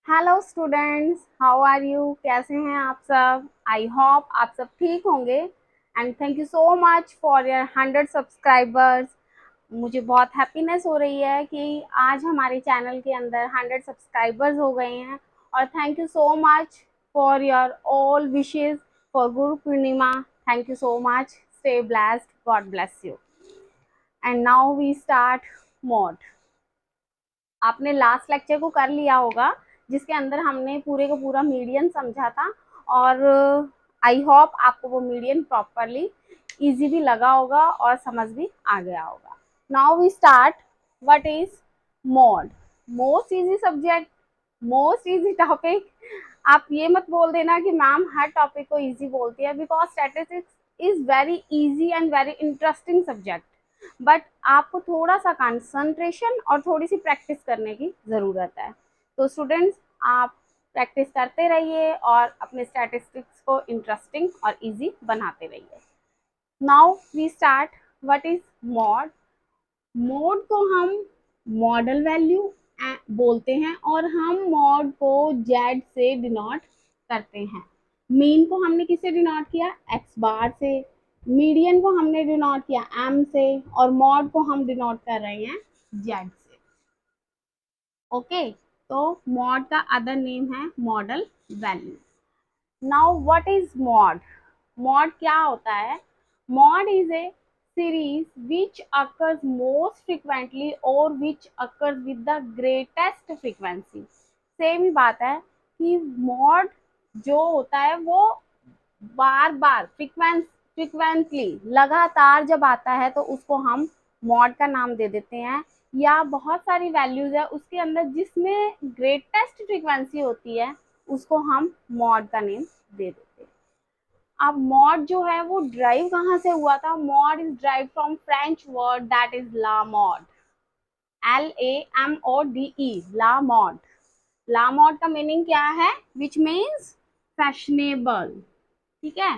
Hello students, how are you? कैसे हैं आप सब? आई होप आप सब ठीक होंगे। And thank you so much for your 100 subscribers. मुझे बहुत हैप्पीनेस हो रही है कि आज हमारे चैनल के अंदर 100 सब्सक्राइबर्स हो गए हैं। और thank you so much for your all wishes for Guru Purnima. Thank you so much. Stay blessed, God bless you. And now we start mode. आपने लास्ट लेक्चर को कर लिया होगा जिसके अंदर हमने पूरे का पूरा मीडियन समझा था। और आई होप आपको वो मीडियन प्रॉपरली इजी भी लगा होगा और समझ भी आ गया होगा। Now we start. What is mode? Most easy subject, most easy topic. आप ये मत बोल देना कि मैम हर टॉपिक को इजी बोलती है, because statistics is very easy and very interesting subject. But आपको थोड़ा सा कंसंट्रेशन और थोड़ी सी प्रैक्टिस करने की ज़रूरत है। तो स्टूडेंट्स, आप प्रैक्टिस करते रहिए और अपने स्टैटिस्टिक्स को इंटरेस्टिंग और इजी बनाते रहिए। Now we start. What is mode? Mode को हम मॉडल वैल्यू बोलते हैं और हम मॉड को जेड से डिनोट करते हैं। मीन को हमने किससे डिनोट किया? एक्स बार से। मीडियन को हमने डिनोट किया एम से। और मॉड को हम डिनोट कर रहे हैं जेड से। ओके, तो मॉड का अदर नेम है model value. Now what is mode? Mod क्या होता है? Mod is a series which occurs most frequently or which occurs with the greatest frequency। Same ही बात है कि मॉड जो होता है वो बार बार फ्रिक्वेंटली लगातार जब आता है तो उसको हम मॉड का नाम दे देते हैं। या बहुत सारी वैल्यूज है उसके अंदर जिसमें ग्रेटेस्ट फ्रिक्वेंसी होती है उसको हम मॉड का नेम दे देते हैं। अब मॉड जो है वो ड्राइव कहाँ से हुआ था? Mode is drive from French word that is la mode. LAMODE, la mode. La mode का मीनिंग क्या है? Which means fashionable. ठीक है,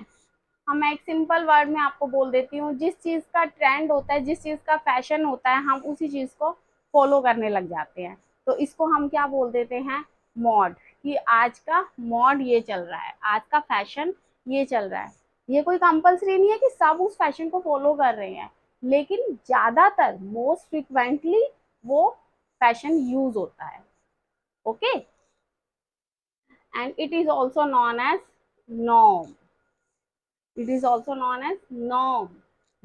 हम एक सिंपल वर्ड में आपको बोल देती हूँ, जिस चीज का ट्रेंड होता है, जिस चीज का फैशन होता है, हम उसी चीज को फॉलो करने लग जाते हैं। तो इसको हम क्या बोल देते हैं? मॉड। कि आज का मॉड ये चल रहा है, आज का फैशन ये चल रहा है। ये कोई कंपल्सरी नहीं है कि सब उस फैशन को फॉलो कर रहे हैं, लेकिन ज्यादातर मोस्ट फ्रिक्वेंटली वो फैशन यूज होता है। Okay, and it is also known as norm. It is also known as norm.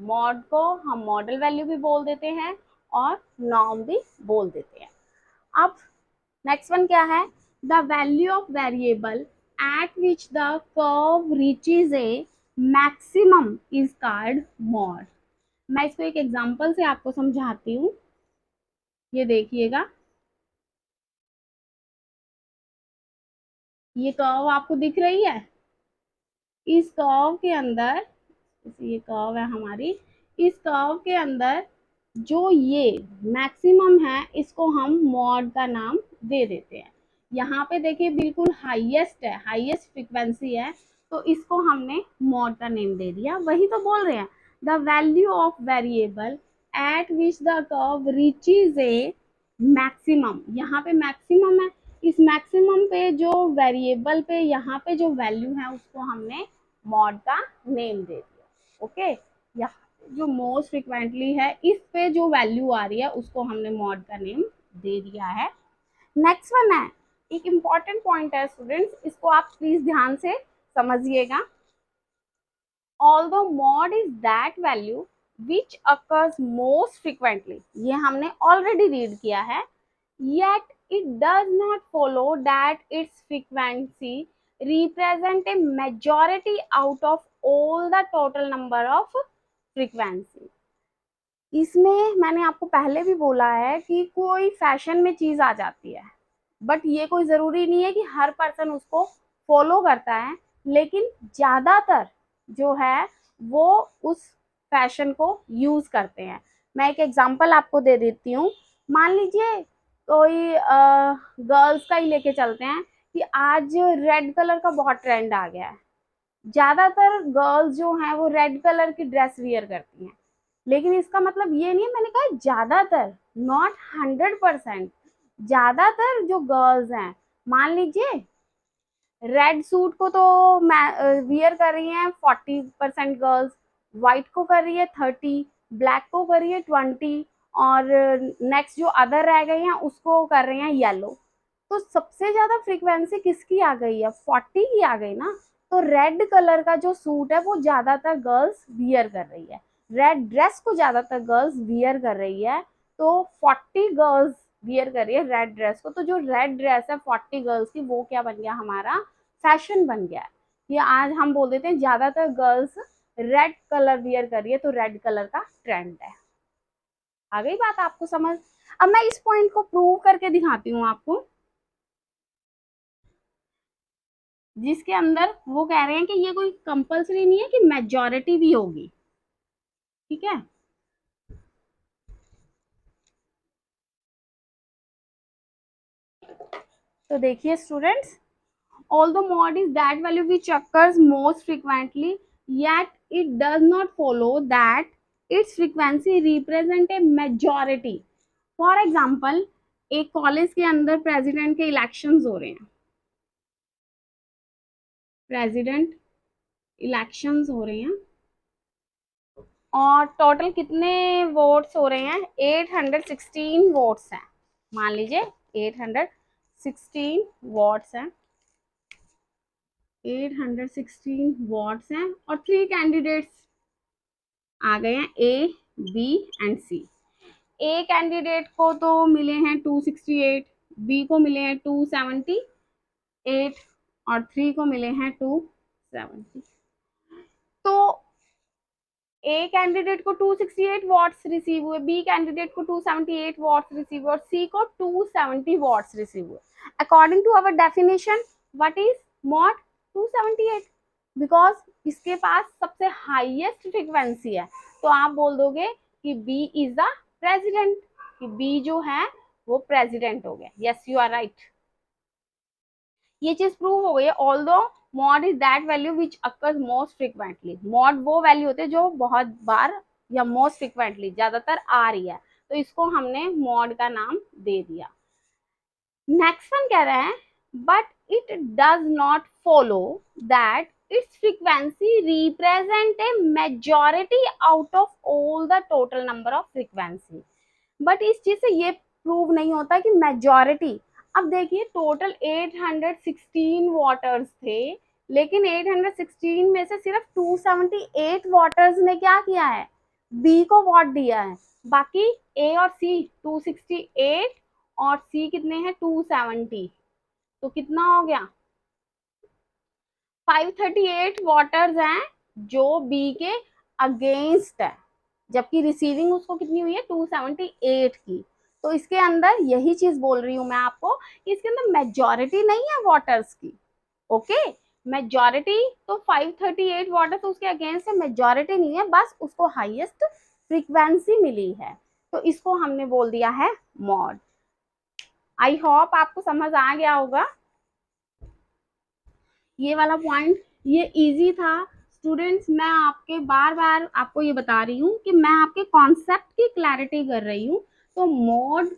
Mode को हम मॉडल वैल्यू भी बोल देते हैं और नॉर्म भी बोल देते हैं। अब नेक्स्ट वन क्या है? The value of variable eight which the curve reaches A maximum is called mod. मैं इसको एक एग्जांपल से आपको समझाती हूँ, ये देखिएगा। ये कर्व आपको दिख रही है? इस कर्व के अंदर, ये कर्व है हमारी, इस कर्व के अंदर जो ये मैक्सिमम है इसको हम मॉड का नाम दे देते हैं। यहाँ पे देखिए बिल्कुल हाईएस्ट है, हाईएस्ट फ्रिक्वेंसी है, तो इसको हमने मॉड का नेम दे दिया। वही तो बोल रहे हैं, the value of variable eight which the curve reaches A maximum. यहाँ पे मैक्सिमम है, इस मैक्सिमम पे जो वेरिएबल पे यहाँ पे जो वैल्यू है उसको हमने मॉड का नेम दे दिया। ओके, यहाँ जो मोस्ट फ्रिक्वेंटली है इस पे जो वैल्यू आ रही है उसको हमने मॉड का नेम दे दिया है। नेक्स्ट वन है, एक इंपॉर्टेंट पॉइंट है स्टूडेंट्स, इसको आप प्लीज ध्यान से समझिएगा। although mod is that value which occurs most frequently, ये हमने ऑलरेडी रीड किया है, yet it does not follow that its frequency represent a majority out of all the total number of frequency। इसमें मैंने आपको पहले भी बोला है कि कोई फैशन में चीज आ जाती है, बट ये कोई जरूरी नहीं है कि हर पर्सन उसको फॉलो करता है, लेकिन ज्यादातर जो है वो उस फैशन को यूज करते हैं। मैं एक एग्जांपल आपको दे देती हूँ। मान लीजिए कोई गर्ल्स का ही लेके चलते हैं कि आज रेड कलर का बहुत ट्रेंड आ गया है। ज्यादातर गर्ल्स जो हैं वो रेड कलर की ड्रेस वियर करती हैं, लेकिन इसका मतलब ये नहीं है, मैंने कहा ज्यादातर, नॉट 100%। ज्यादातर जो गर्ल्स हैं मान लीजिए रेड सूट को तो वियर कर रही हैं 40% गर्ल्स, व्हाइट को कर रही है 30, ब्लैक को कर रही है 20, और नेक्स्ट जो अदर रह गए हैं उसको कर रहे हैं येलो। तो सबसे ज्यादा फ्रीक्वेंसी किसकी आ गई है? 40 की आ गई ना। तो रेड कलर का जो सूट है वो ज्यादातर गर्ल्स वियर कर रही है, रेड ड्रेस को ज्यादातर गर्ल्स वियर कर रही है। तो 40 गर्ल्स वियर कर रही है रेड ड्रेस को। तो जो रेड ड्रेस है 40 गर्ल्स की, वो क्या बन गया हमारा? फैशन बन गया है। ये आज हम बोल देते हैं ज्यादातर गर्ल्स रेड कलर वियर कर रही है, तो रेड कलर का ट्रेंड है। आ गई बात आपको समझ? अब मैं इस पॉइंट को प्रूव करके दिखाती हूँ आपको, जिसके अंदर वो कह रहे हैं कि ये कोई कंपलसरी नहीं है कि मेजॉरिटी भी होगी। ठीक है, तो देखिए students, although mod is that value which occurs most frequently, yet it does not follow that its frequency represent a majority. For example, एक कॉलेज के अंदर प्रेसिडेंट के इलेक्शंस हो रहे हैं, प्रेसिडेंट इलेक्शंस हो रहे हैं, और टोटल कितने वोट्स हो रहे हैं? 816 वोट्स हैं। मान लीजिए 816 वोट्स हैं, 816 वोट्स हैं, और 3 कैंडिडेट्स आ गए हैं, A, B and C. A candidate को तो मिले हैं 268, बी को मिले हैं 278, और 3 को मिले हैं 270। तो ए कैंडिडेट को 268 वॉट्स रिसीव हुए, बी कैंडिडेट को 278 वॉट्स रिसीव हुए, और सी को 270 वॉट्स रिसीव हुए। According to our definition, what is mode? 278, because इसके पास सबसे हाईएस्ट फ्रीक्वेंसी है। तो आप बोल दोगे कि बी इज द प्रेसिडेंट, कि बी जो है वो प्रेसिडेंट हो गया। Yes, you are right. ये चीज प्रूव हो गई है। Although mode is that value which occurs most frequently, mode वो वैल्यू होते हैं जो बहुत बार या मोस्ट फ्रिक्वेंटली ज्यादातर आ रही है, तो इसको हमने मॉड का नाम दे दिया। नेक्स्ट वन कह रहे हैं, but it does not follow that its frequency represent a majority out of all the total number of frequency. But इस चीज से ये प्रूव नहीं होता कि मेजॉरिटी। अब देखिए टोटल 816 वोटर्स थे, लेकिन 816 में से सिर्फ 278 वोटर्स ने क्या किया है? बी को वोट दिया है। बाकी ए और सी 268 और सी कितने हैं? 270। तो कितना हो गया? 538 वोटर्स हैं जो बी के अगेंस्ट है, जबकि रिसीविंग उसको कितनी हुई है? 278 की। तो इसके अंदर यही चीज बोल रही हूं मैं आपको, इसके अंदर मेजॉरिटी नहीं है वोटर्स की। ओके, मेजॉरिटी तो 538 वोटर्स उसके अगेंस्ट है, मेजॉरिटी नहीं है, बस उसको हाईएस्ट फ्रीक्वेंसी मिली है। तो इसको हमने बोल दिया है मॉड। आई होप आपको समझ आ गया होगा ये वाला पॉइंट। ये इजी था स्टूडेंट्स, मैं आपके बार बार आपको ये बता रही हूँ कि मैं आपके कॉन्सेप्ट की क्लैरिटी कर रही हूँ। तो मोड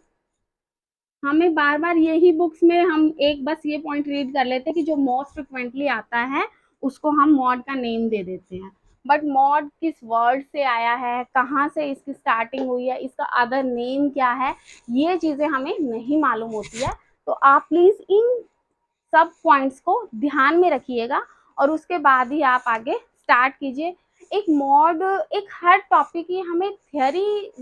हमें बार बार यही बुक्स में हम एक बस ये पॉइंट रीड कर लेते हैं कि जो मोस्ट फ्रिक्वेंटली आता है उसको हम मॉड का नेम दे देते हैं। बट मॉड किस वर्ड से आया है, कहाँ से इसकी स्टार्टिंग हुई है, इसका अदर नेम क्या है, ये चीजें हमें नहीं मालूम होती है। तो आप प्लीज इन सब पॉइंट्स को ध्यान में रखिएगा, और उसके बाद ही आप आगे स्टार्ट कीजिए। एक मॉड, एक हर टॉपिक की हमें थियोरी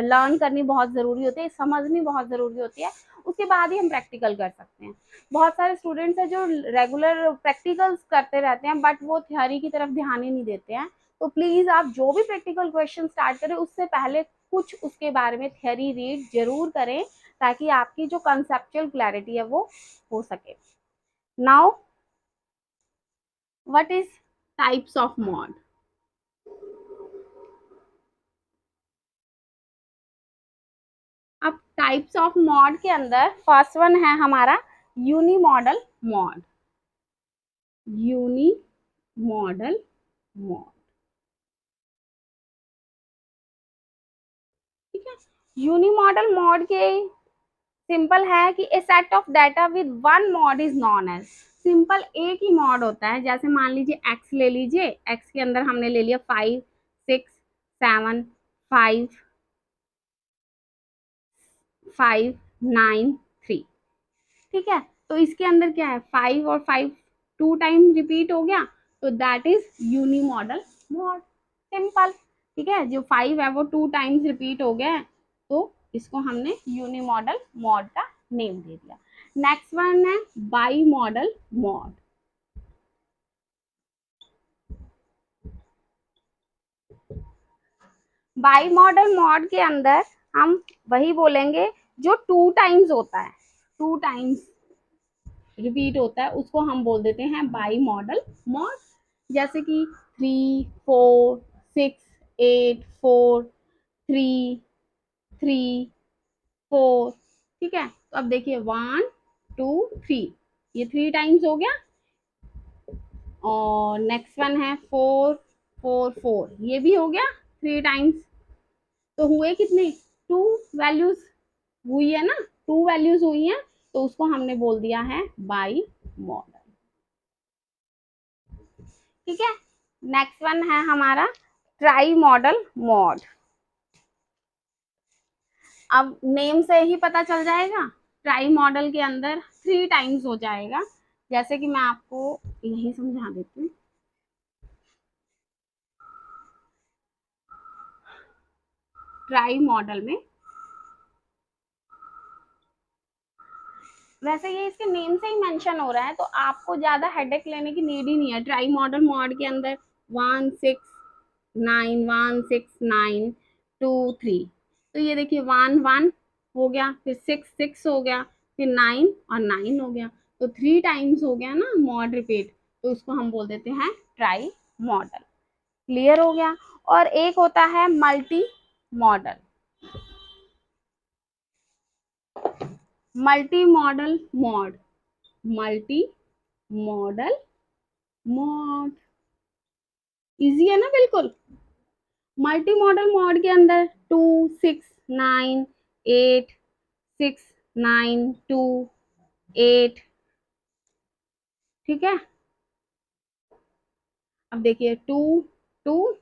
लर्न करनी बहुत ज़रूरी होती है, समझनी बहुत ज़रूरी होती है, उसके बाद ही हम प्रैक्टिकल कर सकते हैं। बहुत सारे स्टूडेंट्स हैं जो रेगुलर प्रैक्टिकल्स करते रहते हैं, बट वो थियोरी की तरफ ध्यान ही नहीं देते हैं। तो प्लीज़ आप जो भी प्रैक्टिकल क्वेश्चन स्टार्ट करें उससे पहले कुछ उसके बारे में थियोरी रीड जरूर करें, ताकि आपकी जो कंसेप्चुअल क्लैरिटी है वो हो सके। Now, what is types of mod? अब टाइप्स ऑफ मॉड के अंदर फर्स्ट वन है हमारा unimodal mode. Unimodal mode, ठीक है। यूनी मॉडल मॉड के सिंपल है कि a set of data with one mode is known as, simple एक ही मॉड होता है। जैसे मान लीजिए एक्स ले लीजिए, एक्स के अंदर हमने ले लिया 5 6 7 5 5 9 3, ठीक है। तो इसके अंदर क्या है, 5 और 5 टू टाइम रिपीट हो गया, तो that is unimodal mode, simple. ठीक है, जो 5 है वो टू टाइम्स रिपीट हो गया है, तो इसको हमने यूनी मॉडल मॉड का नेम दे दिया। नेक्स्ट वन है by model mod. By model mode के अंदर हम वही बोलेंगे जो टू टाइम्स होता है, टू टाइम्स रिपीट होता है, उसको हम बोल देते हैं बाई मॉडल मॉड। जैसे कि 3 4 6 8 4 3 3 4, ठीक है। तो अब देखिए 1 2 3, ये 3 टाइम्स हो गया। और नेक्स्ट वन है 4 4 4, ये भी हो गया 3 टाइम्स। तो हुए कितने, टू वैल्यूज हुई है ना, टू वैल्यूज हुई है, तो उसको हमने बोल दिया है बाई मॉडल, ठीक है। नेक्स्ट वन है हमारा ट्राई मॉडल मॉड। अब नेम से ही पता चल जाएगा, ट्राई मॉडल के अंदर 3 टाइम्स हो जाएगा। जैसे कि मैं आपको यही समझा देती हूँ। ट्राई मॉडल में, वैसे ये इसके नेम से ही मेंशन हो रहा है, तो आपको ज्यादा हेडेक लेने की नीड ही नहीं है। ट्राई मॉडल मॉड के अंदर 1 6 9 1 6 9 2 3, तो ये देखिए 1 1 हो गया, फिर 6 6 हो गया, फिर 9 और 9 हो गया, तो 3 टाइम्स हो गया ना मॉड रिपीट, तो उसको हम बोल देते हैं ट्राई मॉडल। क्लियर हो गया। और एक होता है multi modal, multi modal mod, multi modal mod, easy है ना बिल्कुल। मल्टी मॉडल मॉड के अंदर 2 6 9 8 6 9 2 8, ठीक है। अब देखिए 2 2,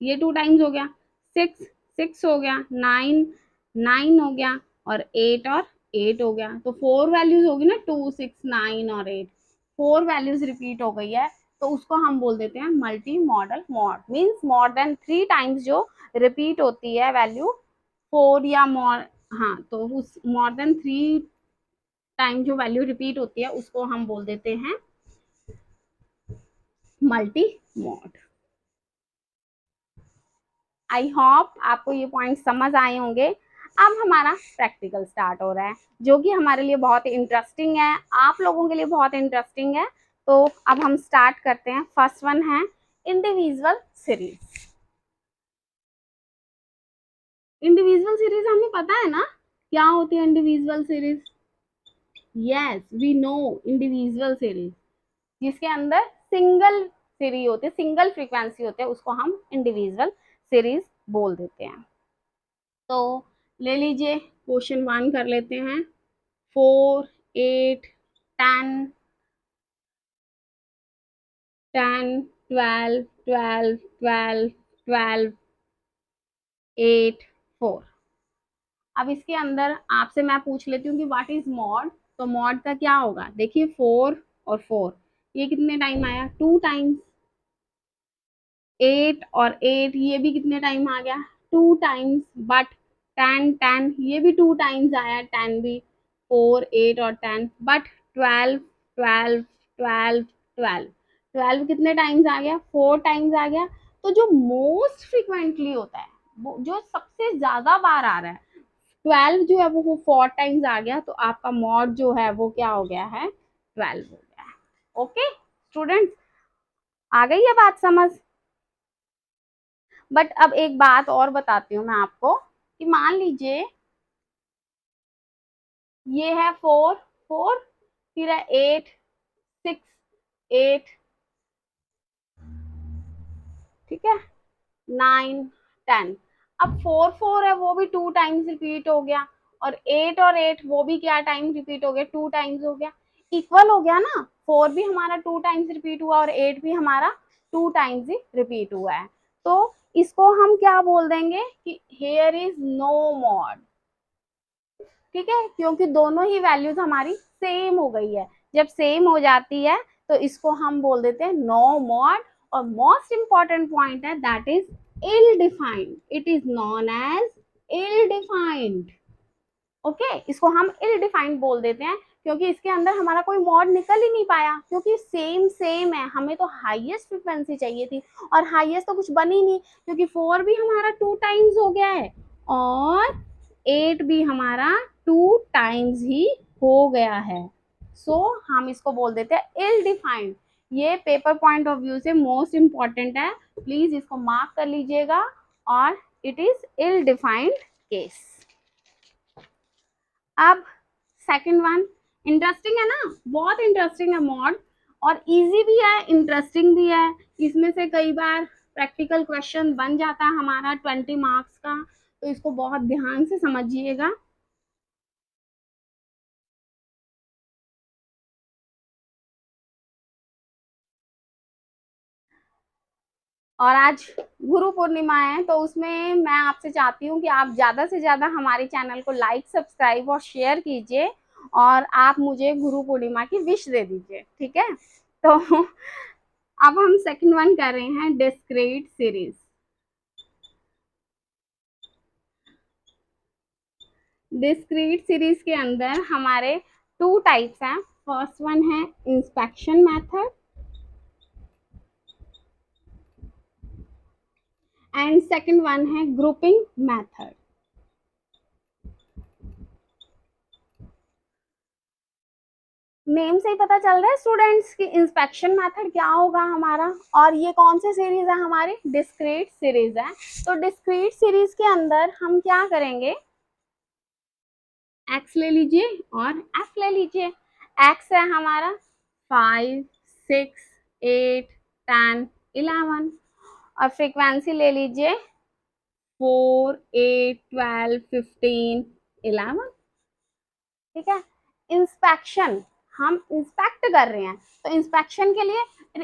ये 2 टाइम्स हो गया, 6 6 हो गया, 9 9 हो गया, और 8 हो गया, तो 4 वैल्यूज होगी ना, 2 6 9 और 8, 4 वैल्यूज रिपीट हो गई है, तो उसको हम बोल देते हैं multi modal mod. Means more than 3 times जो रिपीट होती है वैल्यू, 4 या मोर, हाँ, तो उस मोर देन 3 टाइम जो वैल्यू रिपीट होती है उसको हम बोल देते हैं मल्टी मॉड। आई होप आपको ये पॉइंट समझ आए होंगे। अब हमारा प्रैक्टिकल स्टार्ट हो रहा है, जो कि हमारे लिए बहुत इंटरेस्टिंग है, आप लोगों के लिए बहुत इंटरेस्टिंग है। तो अब हम स्टार्ट करते हैं। फर्स्ट वन है इंडिविजुअल सीरीज। इंडिविजुअल सीरीज हमें पता है ना क्या होती है individual series. Yes we know individual series, जिसके अंदर सिंगल सीरीज होती है, सिंगल फ्रीक्वेंसी होते हैं, उसको हम इंडिविजुअल सीरीज बोल देते हैं। तो ले लीजिए, क्वेश्चन 1 कर लेते हैं। 4 8 10 12 12 12 12 8 4। अब इसके अंदर आपसे मैं पूछ लेती हूँ कि व्हाट इज मॉड। तो मॉड का क्या होगा, देखिए 4 और 4, ये कितने टाइम आया, 2 टाइम्स। 8 और 8, ये भी कितने टाइम आ गया, 2 टाइम्स। बट 10 10, ये भी 2 टाइम्स आया, 10 भी, 4 8 और 10। बट 12 12 12 12 कितने टाइम्स आ गया, 4 टाइम्स आ गया। तो जो मोस्ट फ्रिक्वेंटली होता है, जो सबसे ज्यादा बार आ रहा है, 12 जो है वो 4 टाइम्स आ गया, तो आपका मॉड जो है वो क्या हो गया है, 12 हो गया है। ओके स्टूडेंट्स, आ गई है बात समझ। बट अब एक बात और बताती हूँ मैं आपको, कि मान लीजिए ये है 4 4, फिर है 8 6 8, ठीक है, 9 10। अब 4 4 है वो भी 2 टाइम्स रिपीट हो गया, और 8 वो भी क्या टाइम रिपीट हो गया, 2 टाइम्स हो गया, इक्वल हो गया ना। 4 भी हमारा 2 टाइम्स रिपीट हुआ और 8 भी हमारा 2 टाइम्स ही रिपीट हुआ है। तो इसको हम क्या बोल देंगे कि हियर इज नो मॉड, ठीक है, क्योंकि दोनों ही वैल्यूज हमारी सेम हो गई है। जब सेम हो जाती है तो इसको हम बोल देते हैं नो मॉड। और मोस्ट इंपॉर्टेंट पॉइंट है that is ill defined, it is known as ill defined. Okay, इसको हम इल डिफाइंड बोल देते हैं क्योंकि इसके अंदर हमारा कोई मॉड निकल ही नहीं पाया, क्योंकि सेम सेम है। हमें तो हाईएस्ट फ्रीक्वेंसी चाहिए थी और हाईएस्ट तो कुछ बनी नहीं, क्योंकि 4 भी हमारा 2 टाइम्स हो गया है और 8 भी हमारा 2 टाइम्स ही हो गया है। सो हम इसको बोल देते हैं इल डिफाइंड। ये पेपर पॉइंट ऑफ व्यू से मोस्ट इंपॉर्टेंट है, प्लीज इसको मार्क कर लीजिएगा। और it is ill defined case. अब सेकंड वन, इंटरेस्टिंग है ना, बहुत इंटरेस्टिंग है मॉड, और इजी भी है, इंटरेस्टिंग भी है। इसमें से कई बार प्रैक्टिकल क्वेश्चन बन जाता है हमारा 20 मार्क्स का, तो इसको बहुत ध्यान से समझिएगा। और आज गुरु पूर्णिमा है, तो उसमें मैं आपसे चाहती हूँ कि आप ज़्यादा से ज़्यादा हमारे चैनल को लाइक, सब्सक्राइब और शेयर कीजिए, और आप मुझे गुरु पूर्णिमा की विश दे दीजिए, ठीक है। तो अब हम सेकंड वन कर रहे हैं, डिस्क्रीट सीरीज। डिस्क्रीट सीरीज के अंदर हमारे 2 टाइप्स हैं। फर्स्ट वन है inspection method and second one है ग्रुपिंग मेथड। नेम से ही पता चल रहा है स्टूडेंट्स कि इंस्पेक्शन मेथड क्या होगा हमारा, और ये कौन से सीरीज है हमारी, डिस्क्रीट सीरीज है। तो डिस्क्रीट सीरीज के अंदर हम क्या करेंगे, एक्स ले लीजिए और एफ ले लीजिए। एक्स है हमारा 5, 6, 8, 10, 11, और फ्रीक्वेंसी ले लीजिए 4, 8, 12, 15, 11, ठीक है। इंस्पेक्शन, हम इंस्पेक्ट कर रहे हैं, तो इंस्पेक्शन के लिए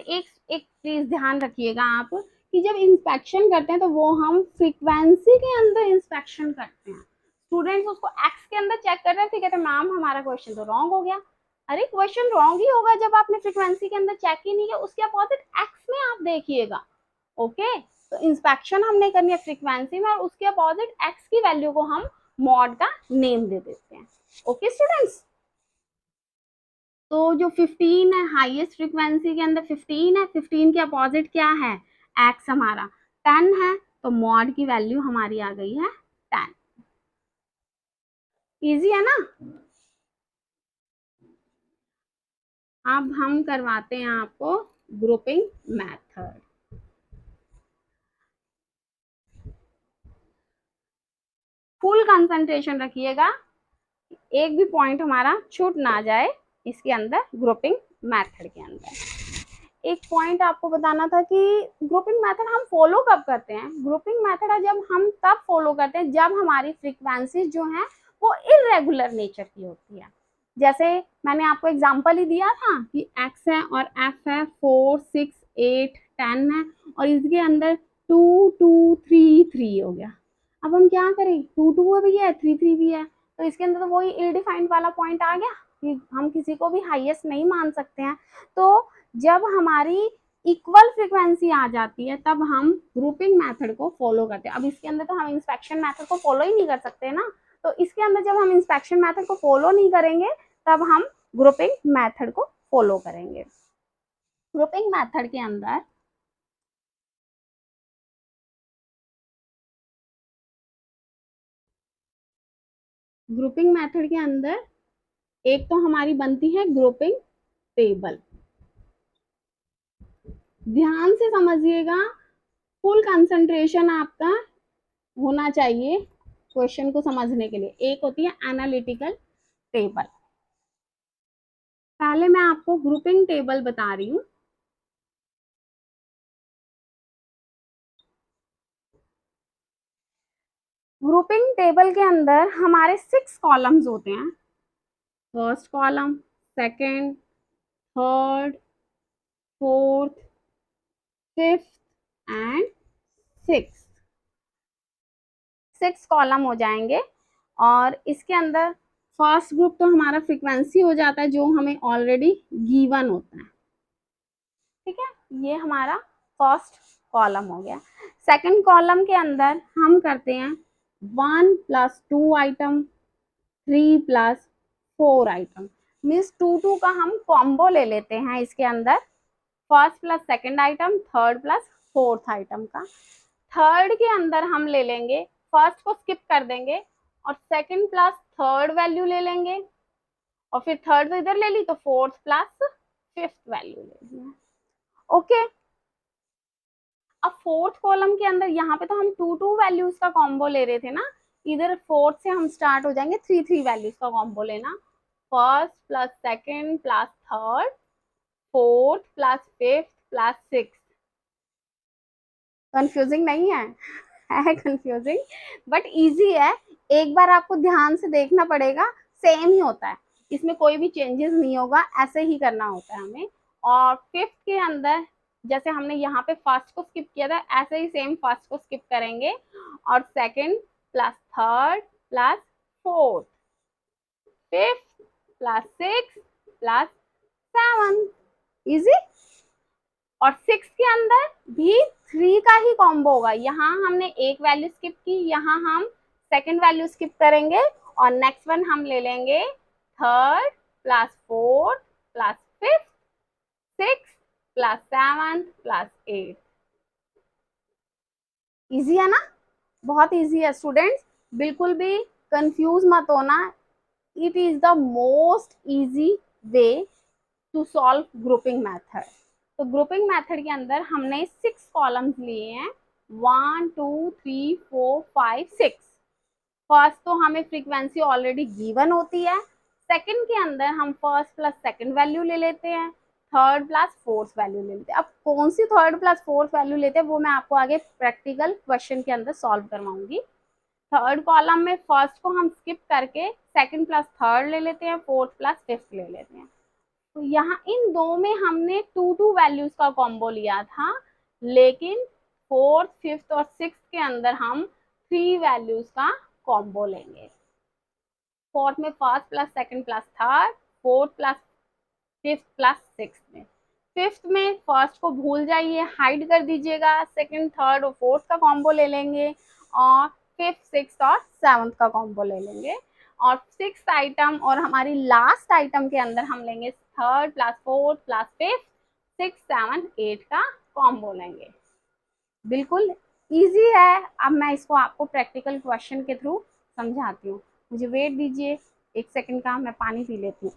एक एक चीज ध्यान रखिएगा आप, कि जब इंस्पेक्शन करते हैं तो वो हम फ्रीक्वेंसी के अंदर इंस्पेक्शन करते हैं। स्टूडेंट्स उसको एक्स के अंदर चेक कर रहे हैं, फिर कहते हैं मैम हमारा क्वेश्चन तो रॉन्ग हो गया। अरे क्वेश्चन रॉन्ग ही होगा जब आपने फ्रीक्वेंसी के अंदर चेक ही नहीं किया, उसके अपोजिट एक्स में आप देखिएगा। ओके, तो इंस्पेक्शन हमने करनी है फ्रीक्वेंसी में, और उसके अपोजिट एक्स की वैल्यू को हम मॉड का नेम दे देते हैं। ओके स्टूडेंट्स, तो जो 15 है हाईएस्ट फ्रीक्वेंसी के अंदर 15 है, 15 के अपोजिट क्या है, एक्स हमारा 10 है, तो मॉड की वैल्यू हमारी आ गई है 10। इजी है ना। अब हम करवाते हैं आपको ग्रुपिंग मेथड। फुल कंसंट्रेशन रखिएगा, एक भी पॉइंट हमारा छूट ना जाए इसके अंदर, ग्रुपिंग मेथड के अंदर। एक पॉइंट आपको बताना था कि ग्रुपिंग मेथड हम फॉलो कब करते हैं। ग्रुपिंग मेथड जब हम तब फॉलो करते हैं जब हमारी फ्रीक्वेंसी जो है वो इरेगुलर नेचर की होती है। जैसे मैंने आपको एग्जांपल ही दिया था कि एक्स है और एफ है, 4, 6, 8, 10 है, और इसके अंदर 2, 2, 3, 3 हो गया। अब हम क्या करें, 2, 2 भी है, 3, 3 भी है, तो इसके अंदर तो वही इल डिफाइंड वाला पॉइंट आ गया कि हम किसी को भी हाईएस्ट नहीं मान सकते हैं। तो जब हमारी इक्वल फ्रीक्वेंसी आ जाती है तब हम ग्रुपिंग मेथड को फॉलो करते हैं। अब इसके अंदर तो हम इंस्पेक्शन मेथड को फॉलो ही नहीं कर सकते ना, तो इसके अंदर जब हम इंस्पेक्शन मेथड को फॉलो नहीं करेंगे तब हम ग्रुपिंग मेथड को फॉलो करेंगे। ग्रुपिंग मेथड के अंदर ग्रुपिंग मेथड के अंदर एक तो हमारी बनती है ग्रुपिंग टेबल। ध्यान से समझिएगा, फुल कंसंट्रेशन आपका होना चाहिए क्वेश्चन को समझने के लिए। एक होती है एनालिटिकल टेबल। पहले मैं आपको ग्रुपिंग टेबल बता रही हूँ। ग्रुपिंग टेबल के अंदर हमारे 6 कॉलम्स होते हैं, first column, second, third, fourth, fifth and six, 6 column हो जाएंगे। और इसके अंदर फर्स्ट ग्रुप तो हमारा फ्रीक्वेंसी हो जाता है जो हमें ऑलरेडी गिवन होता है, ठीक है, ये हमारा फर्स्ट कॉलम हो गया। सेकंड कॉलम के अंदर हम करते हैं 1 + 2 आइटम, 3 + 4 आइटम, मीन्स 2 का हम कॉम्बो ले लेते हैं इसके अंदर, first plus second item, third plus fourth item का। थर्ड के अंदर हम ले लेंगे, फर्स्ट को स्किप कर देंगे और सेकंड प्लस थर्ड वैल्यू ले लेंगे, और फिर थर्ड तो इधर ले ली तो फोर्थ प्लस फिफ्थ वैल्यू ले ली। ओके, अब फोर्थ कॉलम के अंदर यहाँ पे तो हम 2 वैल्यूज का कॉम्बो ले रहे थे ना, इधर फोर्थ से हम स्टार्ट हो जाएंगे 3 वैल्यूज का कॉम्बो लेना, first plus second plus third, fourth plus fifth plus six. Confusing नहीं है कंफ्यूजिंग, बट इजी है, एक बार आपको ध्यान से देखना पड़ेगा, सेम ही होता है, इसमें कोई भी चेंजेस नहीं होगा, ऐसे ही करना होता है हमें। और फिफ्थ के अंदर जैसे हमने यहाँ पे फर्स्ट को स्किप किया था, ऐसे ही सेम फर्स्ट को स्किप करेंगे और second plus third plus fourth, fifth plus six plus seven, easy. और सिक्स के अंदर भी 3 का ही कॉम्बो होगा, यहाँ हमने एक वैल्यू स्किप की, यहाँ हम सेकंड वैल्यू स्किप करेंगे और नेक्स्ट वन हम ले लेंगे third plus fourth plus fifth, six plus seven plus eight. Easy है ना, बहुत इजी है स्टूडेंट्स, बिल्कुल भी कंफ्यूज मत होना, it is the most easy way to solve grouping method. तो ग्रुपिंग मेथड के अंदर हमने 6 कॉलम्स लिए हैं, 1 2 3 4 5 6। फर्स्ट तो हमें फ्रीक्वेंसी ऑलरेडी गिवन होती है, सेकंड के अंदर हम फर्स्ट प्लस सेकंड वैल्यू ले लेते हैं, थर्ड प्लस फोर्थ वैल्यू ले लेते हैं। अब कौन सी थर्ड प्लस फोर्थ वैल्यू लेते हैं वो मैं आपको आगे प्रैक्टिकल क्वेश्चन के अंदर सॉल्व करवाऊंगी। थर्ड कॉलम में फर्स्ट को हम स्किप करके सेकंड प्लस थर्ड ले लेते हैं, फोर्थ प्लस फिफ्थ ले लेते हैं। तो यहाँ इन दो में हमने 2 वैल्यूज का कॉम्बो लिया था, लेकिन फोर्थ फिफ्थ और सिक्स के अंदर हम 3 वैल्यूज का कॉम्बो लेंगे। फोर्थ में first plus second plus third, fourth plus fifth plus six में। फिफ्थ में फर्स्ट को भूल जाइए, हाइड कर दीजिएगा, सेकंड थर्ड और फोर्थ का कॉम्बो ले लेंगे और फिफ्थ सिक्स और सेवंथ का कॉम्बो ले लेंगे। और सिक्स आइटम और हमारी लास्ट आइटम के अंदर हम लेंगे third plus fourth plus fifth, six seven eight का कॉम्बो लेंगे। बिल्कुल इजी है। अब मैं इसको आपको प्रैक्टिकल क्वेश्चन के थ्रू समझाती हूँ, मुझे वेट दीजिए एक सेकंड का, मैं पानी पी लेती हूँ।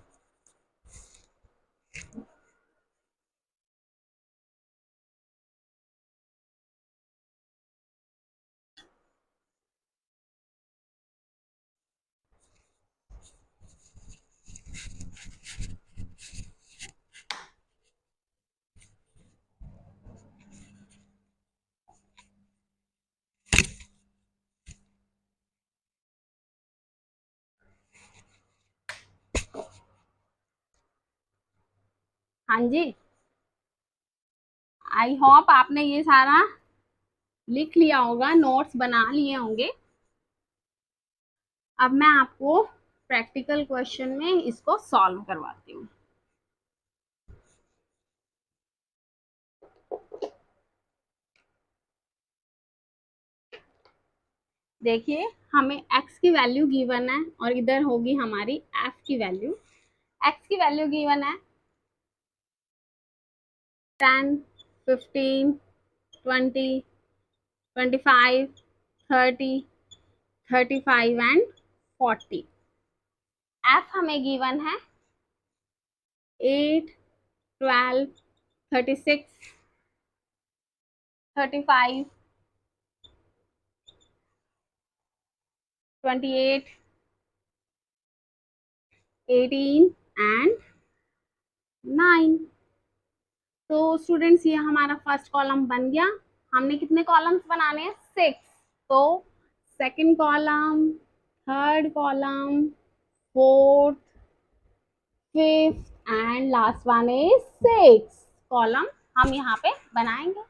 हाँ जी, आई होप आपने ये सारा लिख लिया होगा, नोट्स बना लिए होंगे। अब मैं आपको प्रैक्टिकल क्वेश्चन में इसको सॉल्व करवाती हूँ। देखिए, हमें x की वैल्यू गिवन है और इधर होगी हमारी f की वैल्यू। x की वैल्यू गिवन है 10, 15, 20, 25, 30, 35 एंड 40। f हमें गिवन है 8, 12, 36, 35, 28, 18 एंड 9। तो स्टूडेंट्स ये हमारा फर्स्ट कॉलम बन गया। हमने कितने कॉलम्स बनाने हैं? 6। तो second column, third column, fourth, fifth and last one is six column हम यहाँ पे बनाएंगे।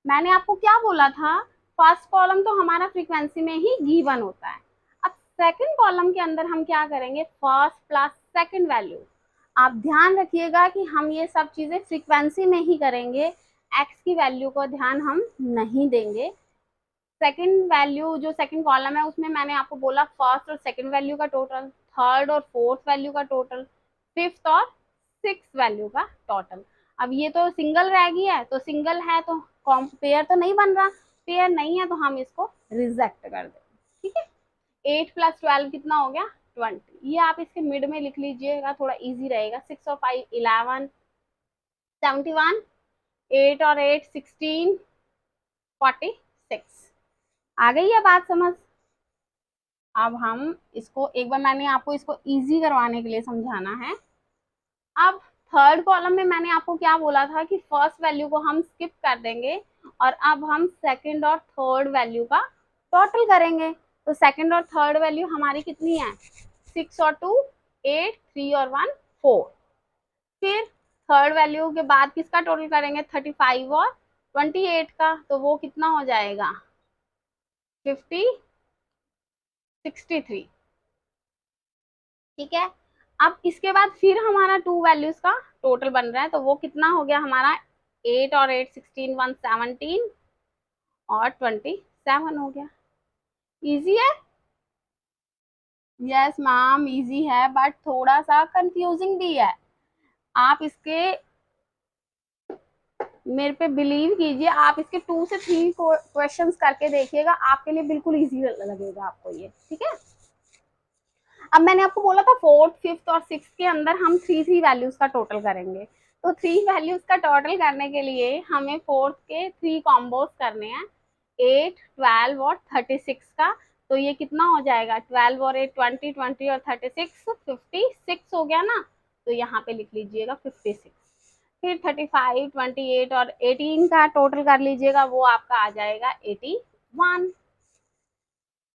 मैंने आपको क्या बोला था, फर्स्ट कॉलम तो हमारा फ्रीक्वेंसी में ही गिवन होता है। अब सेकंड कॉलम के अंदर हम क्या करेंगे, फर्स्ट प्लस सेकंड वैल्यू। आप ध्यान रखिएगा कि हम ये सब चीजें फ्रीक्वेंसी में ही करेंगे, एक्स की वैल्यू को ध्यान हम नहीं देंगे। सेकंड वैल्यू जो सेकंड कॉलम है उसमें मैंने आपको बोला फर्स्ट और सेकंड वैल्यू का टोटल, थर्ड और फोर्थ वैल्यू का टोटल, फिफ्थ और सिक्स वैल्यू का टोटल। अब ये तो सिंगल रह गई है, तो सिंगल है तो पेयर तो नहीं बन रहा, पेयर नहीं है तो हम इसको रिजेक्ट कर दें। ठीक है, 8 + 12 कितना हो गया, 20। ये आप इसके मिड में लिख लीजिएगा, थोड़ा इजी रहेगा। 6 और 5 11, 71, 8 और 8 16, 46। आ गई है बात समझ। अब हम इसको एक बार, मैंने आपको इसको इजी करवाने के लिए समझाना है। अब थर्ड कॉलम में मैंने आपको क्या बोला था कि फर्स्ट वैल्यू को हम स्किप कर देंगे और अब हम सेकंड और थर्ड वैल्यू का टोटल करेंगे। तो सेकंड और थर्ड वैल्यू हमारी कितनी है, 6 और 2 8, 3 और 1 4। फिर थर्ड वैल्यू के बाद किसका टोटल करेंगे, 35 और 28 का, तो वो कितना हो जाएगा, 50 63। ठीक है, अब इसके बाद फिर हमारा टू वैल्यूज का टोटल बन रहा है, तो वो कितना हो गया हमारा, 8 और 8 16 1 17 और 27 हो गया। इजी है, यस मैम इजी है, बट थोड़ा सा कंफ्यूजिंग भी है। आप इसके, मेरे पे बिलीव कीजिए, आप इसके 2 से 3 क्वेश्चंस करके देखिएगा, आपके लिए बिल्कुल इजी लगेगा आपको ये। ठीक है, अब मैंने आपको बोला था फोर्थ, फिफ्थ और सिक्स के अंदर हम थ्री वैल्यूज का टोटल करेंगे। तो 3 वैल्यूज का टोटल करने के लिए हमें फोर्थ के 3 कॉम्बोज करने हैं, 8 12 और 36 का। तो ये कितना हो जाएगा, 12 और 8 20, 20 और 36 56 हो गया ना, तो यहाँ पे लिख लीजिएगा 56। फिर 35 28 और 18 का टोटल कर लीजिएगा, वो आपका आ जाएगा 81।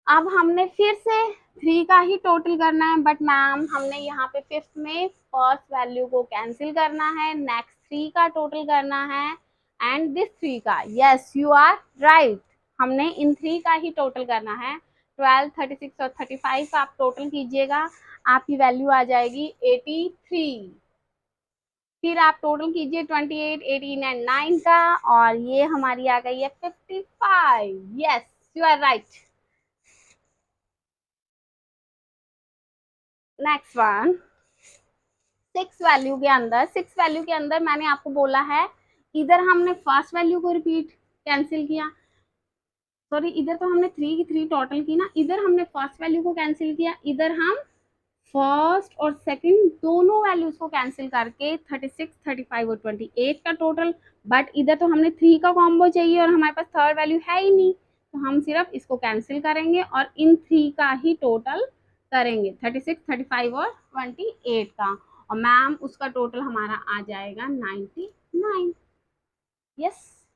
अब हमने फिर से 3 का ही टोटल करना है, बट मैम हमने यहाँ पे फिफ्थ में फर्स्ट वैल्यू को कैंसिल करना है, नेक्स्ट 3 का टोटल करना है एंड दिस 3 का। यस यू आर राइट, हमने इन 3 का ही टोटल करना है। 12 36 और 35 का आप टोटल कीजिएगा, आपकी वैल्यू आ जाएगी 83। फिर आप टोटल कीजिए 28 18 एंड 9 का, और ये हमारी आ गई है 55। Yes you are right. Next one, six value के अंदर मैंने आपको बोला है, इधर हमने फर्स्ट वैल्यू को रिपीट कैंसिल किया, सॉरी इधर तो हमने 3 की 3 टोटल की ना, इधर हमने फर्स्ट वैल्यू को कैंसिल किया, इधर हम फर्स्ट और सेकंड दोनों वैल्यूज को कैंसिल करके 36 35 और 28 का टोटल। बट इधर तो हमने 3 का कॉम्बो चाहिए और हमारे पास थर्ड वैल्यू है ही नहीं, तो हम सिर्फ इसको कैंसिल करेंगे और इन 3 का ही टोटल करेंगे, 36 35 और 28 का, और मैम उसका टोटल हमारा आ जाएगा 99। Yes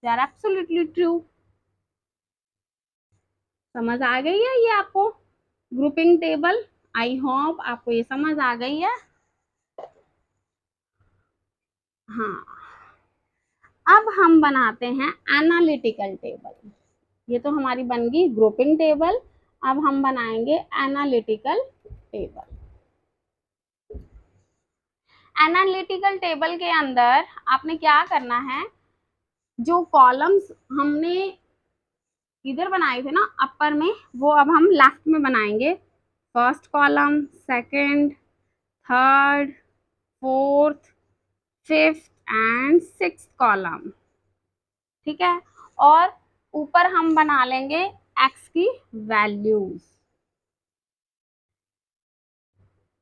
they are absolutely true. समझ आ गई है ये आपको ग्रुपिंग टेबल, आई होप आपको ये समझ आ गई है। हाँ, अब हम बनाते हैं एनालिटिकल टेबल। ये तो हमारी बन गई ग्रुपिंग टेबल, अब हम बनाएंगे एनालिटिकल टेबल। एनालिटिकल टेबल के अंदर आपने क्या करना है, जो कॉलम्स हमने इधर बनाए थे ना अपर में, वो अब हम लेफ्ट में बनाएंगे। First column, second, third, fourth, fifth and sixth column. ठीक है, और ऊपर हम बना लेंगे एक्स की वैल्यूज,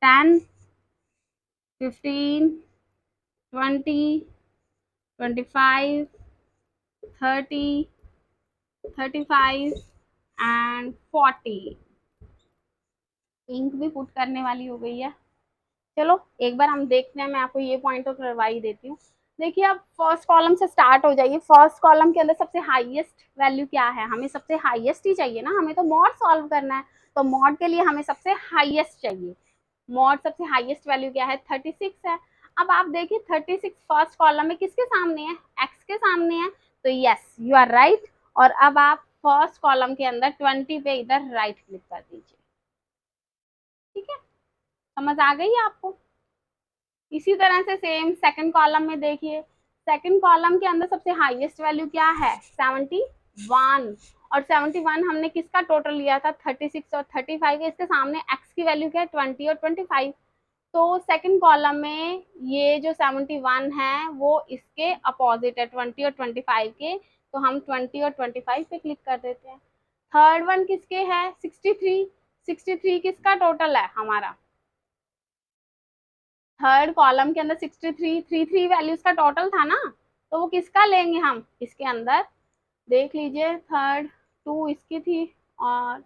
10 15 20 25 30 35 एंड 40। इंक भी पुट करने वाली हो गई है। चलो एक बार हम देखते हैं, मैं आपको ये पॉइंट तो करवा ही देती हूँ। देखिए अब फर्स्ट कॉलम से स्टार्ट हो जाइए। फर्स्ट कॉलम के अंदर सबसे हाईएस्ट वैल्यू क्या है, हमें सबसे हाईएस्ट ही चाहिए ना, हमें तो मॉड सॉल्व करना है, तो मॉड के लिए हमें सबसे हाईएस्ट चाहिए। मॉड सबसे हाईएस्ट वैल्यू क्या है, 36 है। अब आप देखिए 36 फर्स्ट कॉलम में किसके सामने है, एक्स के सामने है, तो यस यू आर राइट। और अब आप फर्स्ट कॉलम के अंदर 20 पे इधर राइट क्लिक कर दीजिए। ठीक है, समझ आ गई आपको। इसी तरह से सेम सेकंड कॉलम में देखिए, सेकंड कॉलम के अंदर सबसे हाईएस्ट वैल्यू क्या है, 71। और 71 हमने किसका टोटल लिया था, 36 और 35 है। इसके सामने x की वैल्यू क्या है, 20 और 25। तो सेकंड कॉलम में ये जो 71 है वो इसके अपोजिट है, 20 और 25 के, तो हम 20 और 25 पे क्लिक कर देते हैं। थर्ड वन किसके है, 63। 63 किसका टोटल है हमारा, थर्ड कॉलम के अंदर 63, 33 वैल्यूज का टोटल था ना, तो वो किसका लेंगे हम, इसके अंदर देख लीजिए, थर्ड 2 इसकी थी, और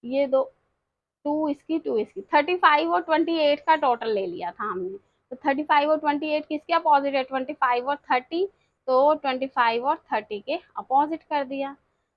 ये दो 2 इसकी 2 इसकी, 35 और 28 का टोटल ले लिया था हमने। तो 35 और 28 किसके अपोजिट है, 25 और 30, तो 25 और 30 के अपोजिट कर दिया।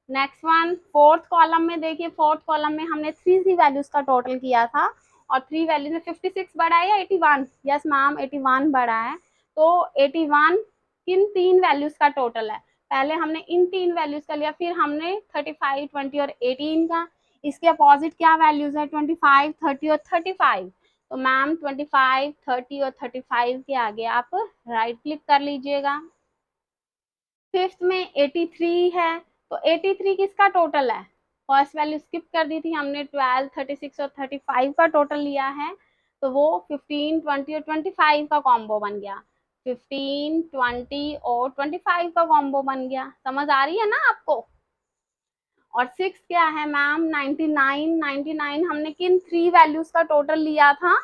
नेक्स्ट वन फोर्थ कॉलम में देखिए, फोर्थ कॉलम में हमने 3 वैल्यूज का टोटल किया था, और 3 वैल्यूज में 56 बढ़ा है या 81, यस मैम 81 बढ़ा है। तो 81 किन 3 वैल्यूज का टोटल है, पहले हमने इन 3 वैल्यूज का लिया, फिर हमने 35, 20 और 18 का। इसके अपोजिट क्या वैल्यूज है, 25, 30 और 35। तो मैम 25, 30 और 35 के आगे आप राइट क्लिक कर लीजिएगा। फिफ्थ में 83 है, तो 83 किसका टोटल है, फर्स्ट वैल्यू स्किप कर दी थी हमने, 12, 36 और 35 का टोटल लिया है, तो वो 15, 20 और 25 का कॉम्बो बन गया। 15, 20 और 25 का कॉम्बो बन गया, समझ आ रही है ना आपको। और सिक्स क्या है मैम, 99। 99 हमने किन 3 वैल्यूज का टोटल लिया था,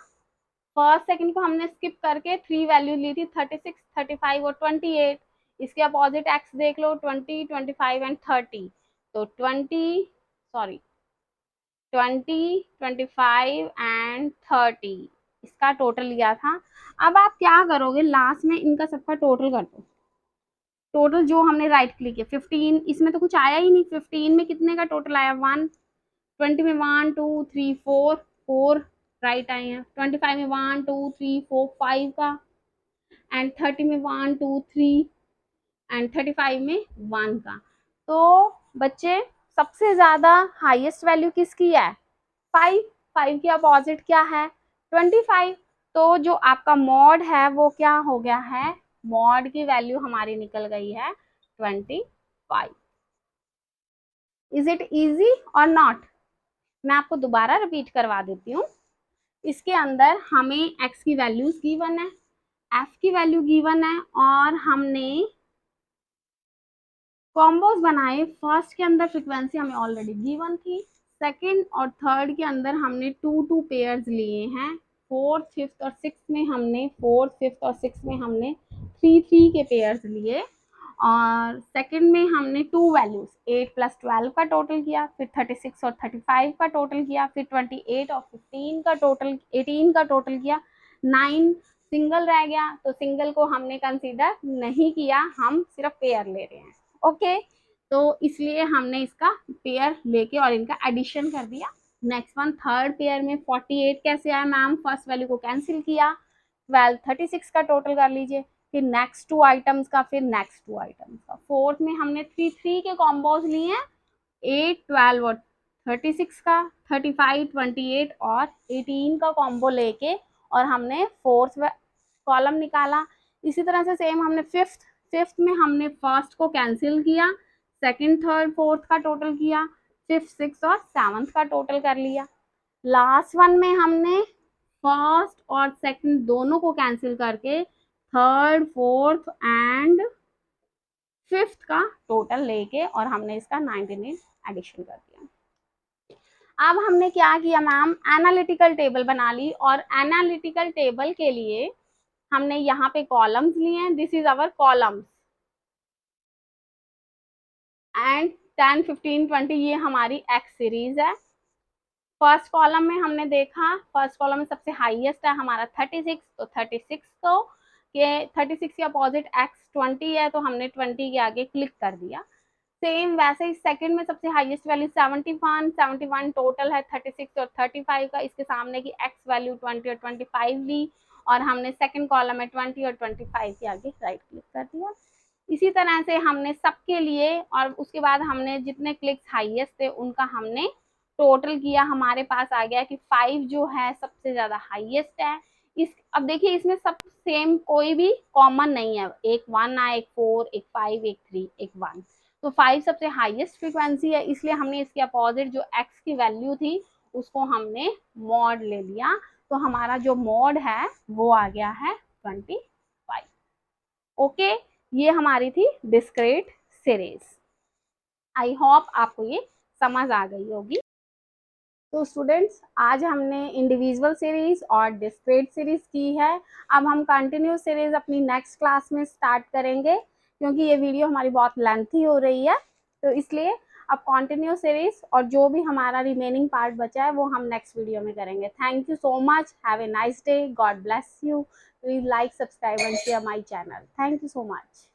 फर्स्ट सेकंड को हमने स्किप करके 3 वैल्यू ली थी, 36, 35 और 28। इसके अपोजिट एक्स देख लो, 20, 25 एंड 30। तो 20, 25 एंड 30 इसका टोटल लिया था। अब आप क्या करोगे, लास्ट में इनका सबका टोटल कर दो। टोटल जो हमने राइट क्लिक किया 15, इसमें तो कुछ आया ही नहीं, 15 में कितने का टोटल आया, 1। 20 में 1, 2, 3, 4, 4 राइट आए हैं। 25 में 1, 2, 3, 4, 5 का, एंड 30 में 1, 2, 3, एंड 35 में 1 का। तो बच्चे सबसे ज्यादा हाईएस्ट वैल्यू किसकी है, 5। 5 की अपोजिट क्या है, 25। तो जो आपका मॉड है वो क्या हो गया है, मॉड की वैल्यू हमारी निकल गई है 25। इज इट इजी और नॉट। मैं आपको दोबारा रिपीट करवा देती हूँ। इसके अंदर हमें x की वैल्यूज गिवन है, f की वैल्यू गिवन है, और हमने कॉम्बोज बनाए। फर्स्ट के अंदर फ्रीक्वेंसी हमें ऑलरेडी गिवन थी, सेकंड और थर्ड के अंदर हमने 2 पेयर्स लिए हैं, फोर्थ फिफ्थ और सिक्स में हमने 3 के पेयर्स लिए। और सेकंड में हमने 2 वैल्यूज 8 + 12 का टोटल किया, फिर 36 और 35 का टोटल किया, फिर 28 और 15 का टोटल 18 का टोटल किया। 9 सिंगल रह गया, तो सिंगल को हमने कंसीडर नहीं किया, हम सिर्फ पेयर ले रहे हैं। ओके, तो इसलिए हमने इसका पेयर लेके और इनका एडिशन कर दिया। नेक्स्ट वन थर्ड पेयर में 48 कैसे आया मैम, फर्स्ट वैल्यू को कैंसिल किया, 12, 36 का टोटल कर लीजिए, फिर नेक्स्ट 2 आइटम्स का, फिर नेक्स्ट 2 आइटम्स का। फोर्थ में हमने 3 के कॉम्बोज लिए हैं, 8, 12 और 36 का, 35, 28 और 18 का कॉम्बो लेके, और हमने फोर्थ कॉलम निकाला। इसी तरह से सेम हमने फिफ्थ में हमने फर्स्ट को कैंसिल किया, सेकंड, थर्ड, फोर्थ का टोटल किया, फिफ्थ, सिक्स और सेवंथ का टोटल कर लिया। लास्ट वन में हमने फर्स्ट और सेकंड दोनों को कैंसिल करके थर्ड, फोर्थ एंड फिफ्थ का टोटल लेके और हमने इसका 99 एडिशन कर दिया। अब हमने क्या किया मैम, एनालिटिकल टेबल बना ली, और एनालिटिकल टेबल के लिए हमने यहाँ पे कॉलम्स लिए हैं, this is our columns, and 10, 15, 20 ये हमारी एक्स सीरीज है। फर्स्ट कॉलम में हमने देखा, फर्स्ट कॉलम में सबसे हाईएस्ट है हमारा 36, तो 36 को कि 36 के अपोजिट x 20 है, तो हमने 20 के आगे क्लिक कर दिया। सेम वैसे ही सेकंड में सबसे हाईएस्ट वैल्यू 71 टोटल है 36 और 35 का, इसके सामने की x वैल्यू 20 और 25 ली और हमने सेकंड कॉलम में 20 और 25 के आगे राइट क्लिक कर दिया। इसी तरह से हमने सबके लिए, और उसके बाद हमने जितने क्लिक्स हाईएस्ट थे उनका हमने टोटल किया, हमारे पास आ गया कि 5 जो है सबसे ज्यादा हाईएस्ट है। इस अब देखिए इसमें सब सेम, कोई भी कॉमन नहीं है, एक 1 है, एक 4, एक 5, एक 3, एक 1, तो 5 सबसे हाईएस्ट फ्रीक्वेंसी है, इसलिए हमने इसके अपोजिट जो x की वैल्यू थी उसको हमने मॉड ले लिया, तो हमारा जो मॉड है वो आ गया है 25। ओके, ये हमारी थी डिस्क्रीट सीरीज। आई होप आपको ये समझ आ गई होगी। तो स्टूडेंट्स, आज हमने इंडिविजुअल सीरीज और डिस्क्रीट सीरीज की है। अब हम कंटिन्यू सीरीज अपनी नेक्स्ट क्लास में स्टार्ट करेंगे, क्योंकि ये वीडियो हमारी बहुत लेंथी हो रही है, तो इसलिए अब कंटिन्यू सीरीज और जो भी हमारा रिमेनिंग पार्ट बचा है वो हम नेक्स्ट वीडियो में करेंगे। Thank you so much, have a nice day, God bless you, please like, subscribe and share my channel. Thank you so much.